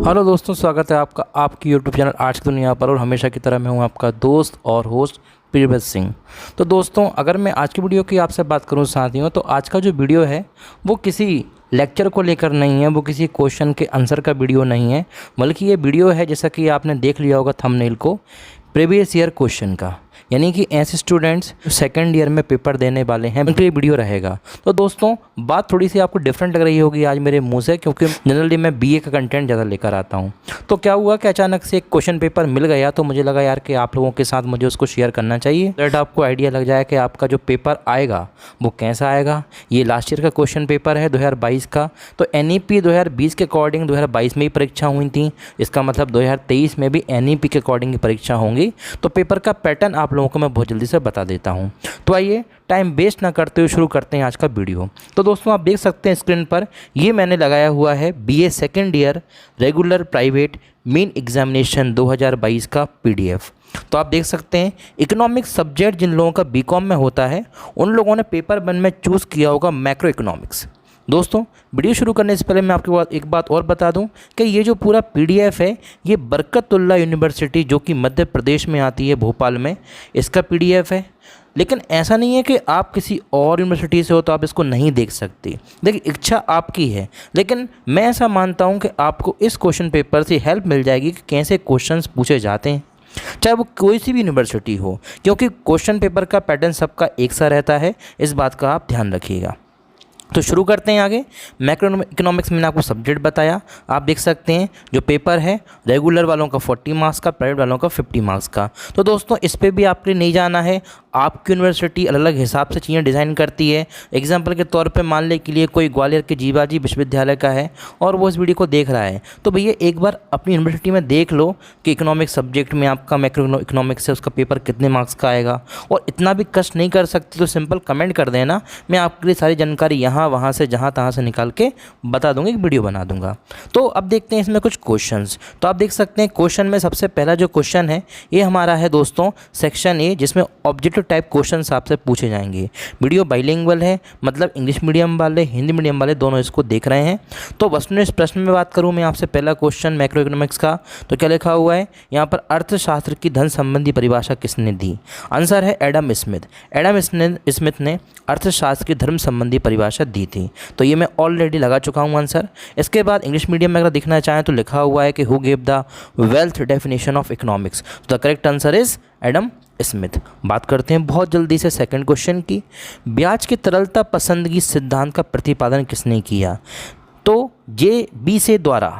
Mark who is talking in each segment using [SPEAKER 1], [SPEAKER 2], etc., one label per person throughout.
[SPEAKER 1] Hello दोस्तों, स्वागत है आपका आपकी यूट्यूब चैनल आज की दुनिया पर। और हमेशा की तरह मैं हूं आपका दोस्त और होस्ट प्रियव्रत सिंह। तो दोस्तों, अगर मैं आज की वीडियो की आपसे बात करूं साथियों, तो आज का जो वीडियो है वो किसी लेक्चर को लेकर नहीं है, वो किसी क्वेश्चन के आंसर का वीडियो नहीं है, बल्कि ये वीडियो है, जैसा कि आपने देख लिया होगा थंबनेल को, प्रीवियस ईयर क्वेश्चन का। यानी कि ऐसे स्टूडेंट्स जो सेकंड ईयर में पेपर देने वाले हैं उनके लिए वीडियो रहेगा। तो दोस्तों, बात थोड़ी सी आपको डिफरेंट लग रही होगी आज मेरे मुंह से, क्योंकि जनरली मैं बीए का कंटेंट ज़्यादा लेकर आता हूं। तो क्या हुआ कि अचानक से एक क्वेश्चन पेपर मिल गया, तो मुझे लगा यार कि आप लोगों के साथ मुझे उसको शेयर करना चाहिए, दैट आपको आइडिया लग जाए कि आपका जो पेपर आएगा वो कैसा आएगा। ये लास्ट ईयर का क्वेश्चन पेपर है 2022 का। तो NEP 2020 के अकॉर्डिंग 2022 में ही परीक्षा हुई थी, इसका मतलब 2023 में भी NEP के अकॉर्डिंग परीक्षा होंगी। तो पेपर का पैटर्न आप लोगों को मैं बहुत जल्दी से बता देता हूं। तो आइए टाइम वेस्ट ना करते हुए शुरू करते हैं आज का वीडियो। तो दोस्तों, आप देख सकते हैं स्क्रीन पर, ये मैंने लगाया हुआ है BA second year regular private main examination 2022 का PDF। तो आप देख सकते हैं इकोनॉमिक्स सब्जेक्ट जिन लोगों का BCom में होता है उन लोगों ने पेपर 1 में चूज़ किया होगा मैक्रो इकोनॉमिक्स। दोस्तों, वीडियो शुरू करने से पहले मैं आपके पास एक बात और बता दूं कि ये जो पूरा PDF है ये बरकतुल्लाह यूनिवर्सिटी जो कि मध्य प्रदेश में आती है, भोपाल में, इसका PDF है। लेकिन ऐसा नहीं है कि आप किसी और यूनिवर्सिटी से हो तो आप इसको नहीं देख सकते। देखिए, इच्छा आपकी है, लेकिन मैं ऐसा मानता हूं कि आपको इस क्वेश्चन पेपर से हेल्प मिल जाएगी कि कैसे क्वेश्चंस पूछे जाते हैं, चाहे वो कोई सी भी यूनिवर्सिटी हो, क्योंकि क्वेश्चन पेपर का पैटर्न सबका एक सा रहता है। इस बात का आप ध्यान रखिएगा। तो शुरू करते हैं आगे। मैक्रो इकोनॉमिक्स मैंने आपको सब्जेक्ट बताया। आप देख सकते हैं जो पेपर है रेगुलर वालों का 40 मार्क्स का, प्राइवेट वालों का 50 मार्क्स का। तो दोस्तों, इस पर भी आपके नहीं जाना है, आपकी यूनिवर्सिटी अलग अलग हिसाब से चीज़ें डिज़ाइन करती है। एग्जाम्पल के तौर पे मान ले के लिए कोई ग्वालियर के जीवाजी विश्वविद्यालय का है और वो इस वीडियो को देख रहा है, तो भैया एक बार अपनी यूनिवर्सिटी में देख लो कि इकोनॉमिक्स सब्जेक्ट में आपका मैक्रो इकोनॉमिक्स है, उसका पेपर कितने मार्क्स का आएगा। और इतना भी कष्ट नहीं कर सकते तो सिंपल कमेंट कर देना, मैं आपके लिए सारी जानकारी यहाँ वहाँ से जहाँ तहाँ से निकाल के बता दूंगा, एक वीडियो बना दूंगा। तो अब देखते हैं इसमें कुछ क्वेश्चंस। तो आप देख सकते हैं क्वेश्चन में सबसे पहला जो क्वेश्चन है ये हमारा है दोस्तों सेक्शन ए, जिसमें ऑब्जेक्टिव टाइप क्वेश्चंस आपसे पूछे जाएंगे। वीडियो बाइलिंगुअल है, मतलब इंग्लिश मीडियम वाले हिंदी मीडियम वाले दोनों इसको देख रहे हैं। तो वस्तुनिष्ठ प्रश्न में बात करूँ मैं आपसे, पहला क्वेश्चन मैक्रो इकोनॉमिक्स का, तो क्या लिखा हुआ है यहाँ पर, अर्थशास्त्र की धन संबंधी परिभाषा किसने दी? आंसर है एडम स्मिथ। एडम स्मिथ ने अर्थशास्त्र की धर्म संबंधी परिभाषा दी थी। तो ये मैं ऑलरेडी लगा चुका हूँ आंसर। इसके बाद इंग्लिश मीडियम में अगर दिखना चाहें तो लिखा हुआ है कि who give the wealth definition of economics. The correct answer is Adam Smith. बात करते हैं बहुत जल्दी से सेकंड क्वेश्चन की। ब्याज की तरलता पसंदगी सिद्धांत का प्रतिपादन किसने किया? तो JBC द्वारा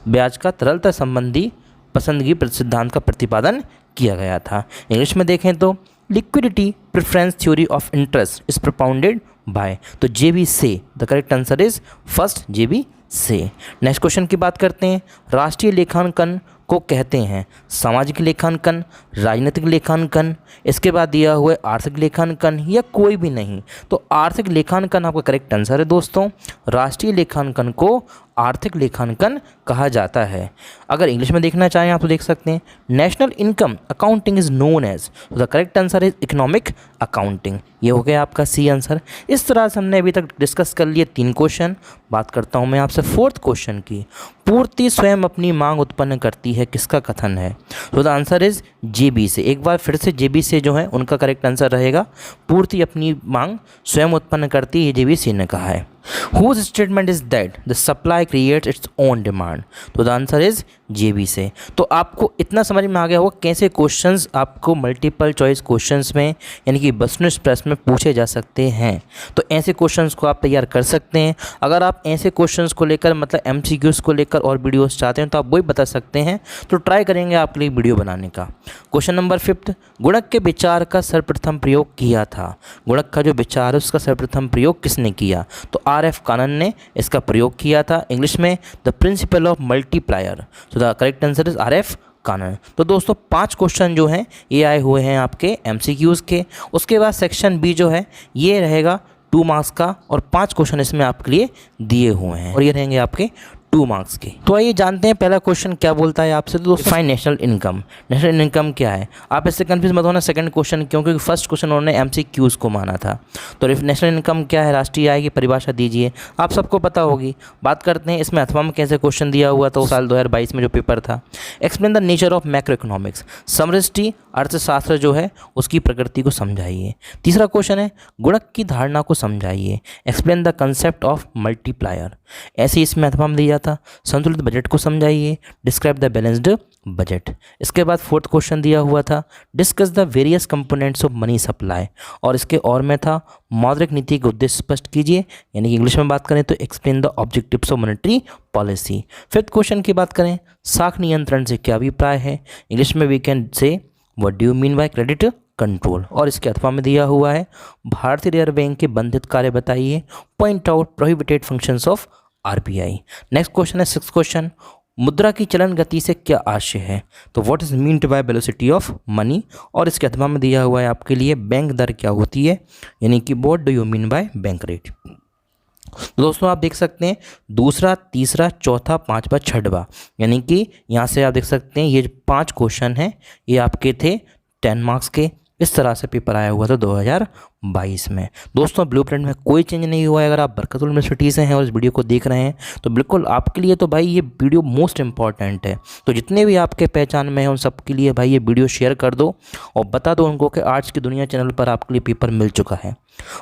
[SPEAKER 1] ब्याज का तरलता संबंधी पसंदगी सिद्धांत का प्रतिपादन किया गया था। इंग्लिश में देखें तो liquidity preference theory of interest is propounded by, तो JBC। The correct answer is first JBC। Next question की बात करते हैं। राष्ट्रीय लेखांकन को कहते हैं सामाजिक लेखांकन, राजनीतिक लेखांकन, इसके बाद दिया हुआ है आर्थिक लेखांकन या कोई भी नहीं। तो आर्थिक लेखांकन आपका करेक्ट आंसर है दोस्तों। राष्ट्रीय लेखांकन को आर्थिक लेखांकन कहा जाता है। अगर इंग्लिश में देखना चाहें आप तो देख सकते हैं national income accounting is known as, the correct answer is economic accounting. ये हो गया आपका C आंसर। इस तरह से हमने अभी तक डिस्कस कर लिए 3 क्वेश्चन। बात करता हूँ मैं आपसे फोर्थ क्वेश्चन की। पूर्ति स्वयं अपनी मांग उत्पन्न करती है, किसका कथन है? तो द आंसर इज JBC। एक बार फिर से JBC जो है उनका करेक्ट आंसर रहेगा, पूर्ति अपनी मांग स्वयं उत्पन्न करती है, JBC ने कहा है। Whose statement is that the supply creates its own demand? तो द आंसर इज JBC। तो आपको इतना समझ में आ गया होगा कैसे क्वेश्चंस आपको मल्टीपल चॉइस क्वेश्चंस में यानी कि वस्तुनिष्ठ प्रश्न में पूछे जा सकते हैं। तो ऐसे क्वेश्चंस को आप तैयार कर सकते हैं। अगर आप ऐसे क्वेश्चंस को लेकर मतलब MCQs को लेकर और वीडियोस चाहते हैं तो आप वही बता सकते हैं, तो ट्राई करेंगे आपके लिए वीडियो बनाने का। क्वेश्चन नंबर 5, गुणक के विचार का सर्वप्रथम प्रयोग किया था। गुणक का जो विचार है उसका सर्वप्रथम प्रयोग किसने किया? तो RF कानन ने इसका प्रयोग किया था। इंग्लिश में द प्रिंसिपल ऑफ मल्टीप्लायर। तो the correct answer is RF कानन। तो दोस्तों 5 क्वेश्चन जो हैं ये आए हुए हैं आपके MCQs के। उसके बाद सेक्शन B जो है ये रहेगा 2 मार्क्स का और 5 क्वेश्चन इसमें आपके लिए दिए हुए हैं और ये रहेंगे आपके 2 मार्क्स के। तो आइए जानते हैं पहला क्वेश्चन क्या बोलता है आपसे। तो दोस्तों fine national income, national income क्या है, आप इससे कंफ्यूज मत होना सेकंड क्वेश्चन, क्योंकि फर्स्ट क्वेश्चन उन्होंने MCQs को माना था। तो नेशनल इनकम क्या है, राष्ट्रीय आय की परिभाषा दीजिए, आप सबको पता होगी। बात करते हैं इसमें अथवा में कैसे क्वेश्चन दिया हुआ था साल 2022 में जो पेपर था। Explain the nature of macro economics, समष्टि अर्थशास्त्र जो है उसकी प्रकृति को समझाइए। तीसरा क्वेश्चन है गुणक की धारणा को समझाइए, explain the concept of multiplier. ऐसे इसमें अथवा में दिया था संतुलित बजट को समझाइए, डिस्क्राइब द बैलेंस्ड बजट। इसके बाद फोर्थ क्वेश्चन दिया हुआ था discuss the various components of money supply, और इसके और में था मौद्रिक नीति के उद्देश्य स्पष्ट कीजिए, यानी कि इंग्लिश में बात करें तो explain the objectives of monetary policy. Fifth question की बात करें साख नियंत्रण से क्या अभिप्राय है, इंग्लिश में we can say what do you mean by credit control, और इसके अथवा में दिया हुआ है भारतीय रिजर्व बैंक के बंधित कार्य बताइए, point out prohibited functions of RBI। Next question है सिक्स क्वेश्चन मुद्रा की चलन गति से क्या आशय है, तो what is meant by velocity of money, और इसके अथवा में दिया हुआ है आपके लिए बैंक दर क्या होती है, यानी कि what do you mean by bank rate. तो दोस्तों आप देख सकते हैं दूसरा, तीसरा, चौथा, पांचवा, छठवा, यानी कि यहाँ से आप देख सकते हैं ये जो 5 क्वेश्चन हैं ये आपके थे 10 मार्क्स के। इस तरह से पेपर आया हुआ था 2022 में। दोस्तों ब्लूप्रिंट में कोई चेंज नहीं हुआ है। अगर आप बरकतुल यूनिवर्सिटी से हैं और इस वीडियो को देख रहे हैं तो बिल्कुल आपके लिए तो भाई ये वीडियो मोस्ट इंपॉर्टेंट है। तो जितने भी आपके पहचान में हैं उन सबके लिए भाई ये वीडियो शेयर कर दो और बता दो उनको कि आज की दुनिया चैनल पर आपके लिए पेपर मिल चुका है।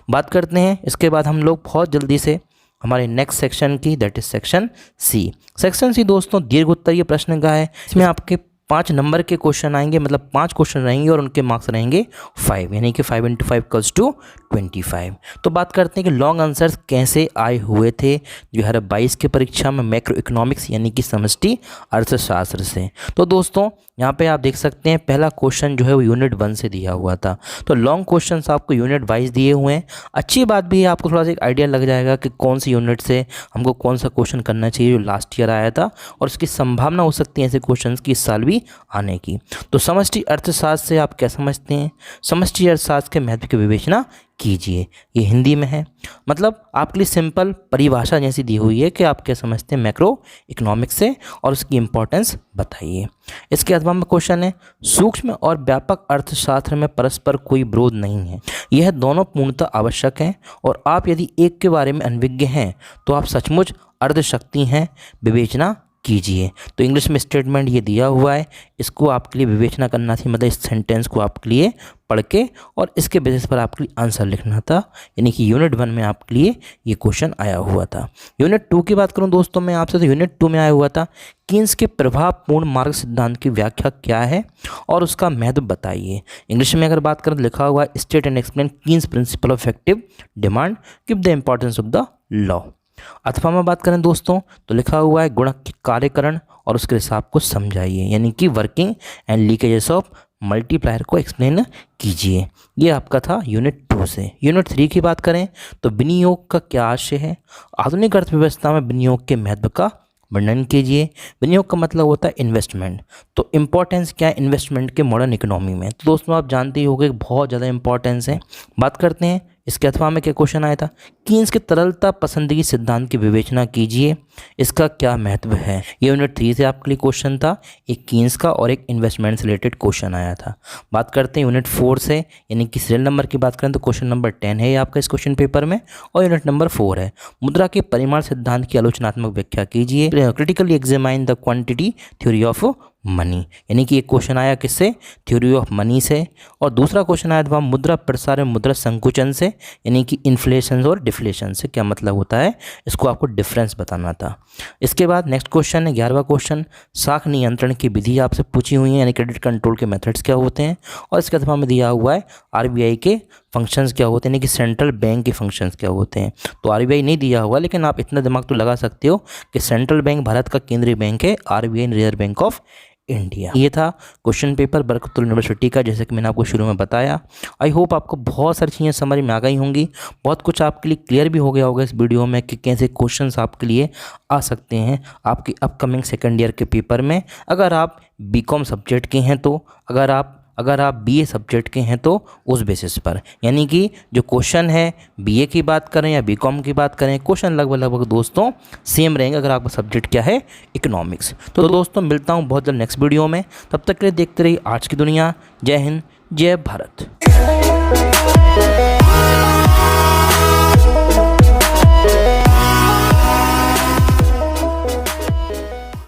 [SPEAKER 1] बात करते हैं इसके बाद हम लोग बहुत जल्दी से हमारे नेक्स्ट सेक्शन की, that is section C. Section C दोस्तों दीर्घ उत्तरीय प्रश्न का है। इसमें आपके 5 नंबर के क्वेश्चन आएंगे, मतलब 5 क्वेश्चन रहेंगे और उनके मार्क्स रहेंगे 5, यानी कि 5 × 5 = 25। तो बात करते हैं कि लॉन्ग आंसर्स कैसे आए हुए थे 2022 के परीक्षा में मैक्रो इकोनॉमिक्स यानी कि समष्टि अर्थशास्त्र से। तो दोस्तों यहाँ पे आप देख सकते हैं पहला क्वेश्चन जो है वो यूनिट 1 से दिया हुआ था। तो लॉन्ग क्वेश्चंस आपको यूनिट वाइज दिए हुए हैं। अच्छी बात भी है, आपको थोड़ा सा एक आइडिया लग जाएगा कि कौन सी यूनिट से हमको कौन सा क्वेश्चन करना चाहिए जो लास्ट ईयर आया था, और इसकी संभावना हो सकती है ऐसे क्वेश्चन की इस साल भी आने की। तो समष्टि अर्थशास्त्र से आप क्या समझते हैं, समष्टि अर्थशास्त्र के महत्व की विवेचना कीजिए। ये हिंदी में है, मतलब आपके लिए सिंपल परिभाषा जैसी दी हुई है कि आप क्या समझते हैं मैक्रो इकोनॉमिक्स से और उसकी इंपॉर्टेंस बताइए। इसके अथवा में क्वेश्चन है सूक्ष्म और व्यापक अर्थशास्त्र में परस्पर कोई विरोध नहीं है, यह दोनों पूर्णतः आवश्यक हैं, और आप यदि एक के बारे में अनभिज्ञ हैं तो आप सचमुच अर्धशक्ति हैं, विवेचना कीजिए। तो इंग्लिश में स्टेटमेंट ये दिया हुआ है, इसको आपके लिए विवेचना करना थी, मतलब इस सेंटेंस को आपके लिए पढ़ के और इसके बेसिस पर आपके लिए आंसर लिखना था, यानी कि यूनिट 1 में आपके लिए ये क्वेश्चन आया हुआ था। यूनिट 2 की बात करूं दोस्तों मैं आपसे, तो यूनिट 2 में आया हुआ था कीन्स के प्रभावपूर्ण मार्ग सिद्धांत की व्याख्या क्या है और उसका महत्व बताइए। इंग्लिश में अगर बात करें तो लिखा हुआ है state and explain Keynes principle of effective demand, give the importance of the law. अथवा में बात करें दोस्तों तो लिखा हुआ है गुणक के कार्यकरण और उसके हिसाब को समझाइए, यानी कि working and leakages of multiplier को एक्सप्लेन कीजिए। ये आपका था यूनिट 2 से। यूनिट 3 की बात करें तो विनियोग का क्या आशय है, आधुनिक अर्थव्यवस्था में विनियोग के महत्व का वर्णन कीजिए। विनियोग का मतलब होता है इन्वेस्टमेंट, तो इम्पोर्टेंस क्या है इन्वेस्टमेंट के मॉडर्न इकोनॉमी में, तो दोस्तों आप जानते ही होंगे बहुत ज़्यादा इंपॉर्टेंस है। बात करते हैं इसके अथवा में क्या क्वेश्चन आया था कीन्स के तरलता पसंदगी सिद्धांत की विवेचना कीजिए, इसका क्या महत्व है। ये यूनिट 3 से आपके लिए क्वेश्चन था, एक कीन्स का और एक इन्वेस्टमेंट से रिलेटेड क्वेश्चन आया था। बात करते हैं यूनिट 4 से, यानी कि सीरियल नंबर की बात करें तो क्वेश्चन नंबर 10 है आपका इस क्वेश्चन पेपर में, और यूनिट नंबर 4 है मुद्रा के परिमाण सिद्धांत की आलोचनात्मक व्याख्या कीजिए, critically examine the quantity theory of money, यानी कि एक क्वेश्चन आया किससे, थ्योरी ऑफ मनी से, और दूसरा क्वेश्चन आया था मुद्रा प्रसार एवं मुद्रा संकुचन से, यानी कि इन्फ्लेशन और डिफ्लेशन से क्या मतलब होता है, इसको आपको डिफरेंस बताना था। इसके बाद नेक्स्ट क्वेश्चन है 11वां क्वेश्चन, साख नियंत्रण की विधि आपसे पूछी हुई है, यानी क्रेडिट कंट्रोल के मेथड्स क्या होते हैं, और इसके अथवा में दिया हुआ है RBI के फंक्शंस क्या होते हैं, यानी कि सेंट्रल बैंक के फंक्शंस क्या होते हैं। तो RBI नहीं दिया हुआ, लेकिन आप इतना दिमाग तो लगा सकते हो कि सेंट्रल बैंक भारत का केंद्रीय बैंक है, RBI reserve bank of India. ये था क्वेश्चन पेपर बरकतुल यूनिवर्सिटी का, जैसे कि मैंने आपको शुरू में बताया। आई होप आपको बहुत सारी चीज़ें समझ में आ गई होंगी, बहुत कुछ आपके लिए क्लियर भी हो गया होगा इस वीडियो में कि कैसे क्वेश्चंस आपके लिए आ सकते हैं आपकी अपकमिंग सेकंड ईयर के पेपर में। अगर आप BCom सब्जेक्ट के हैं तो, अगर आप अगर आप बीए सब्जेक्ट के हैं तो उस बेसिस पर, यानी कि जो क्वेश्चन है बीए की बात करें या बीकॉम की बात करें, क्वेश्चन लगभग लगभग दोस्तों सेम रहेंगे अगर आपका सब्जेक्ट क्या है इकोनॉमिक्स। तो दोस्तों मिलता हूँ बहुत जल्द नेक्स्ट वीडियो में, तब तक के लिए देखते रहिए आज की दुनिया। जय हिंद, जय भारत।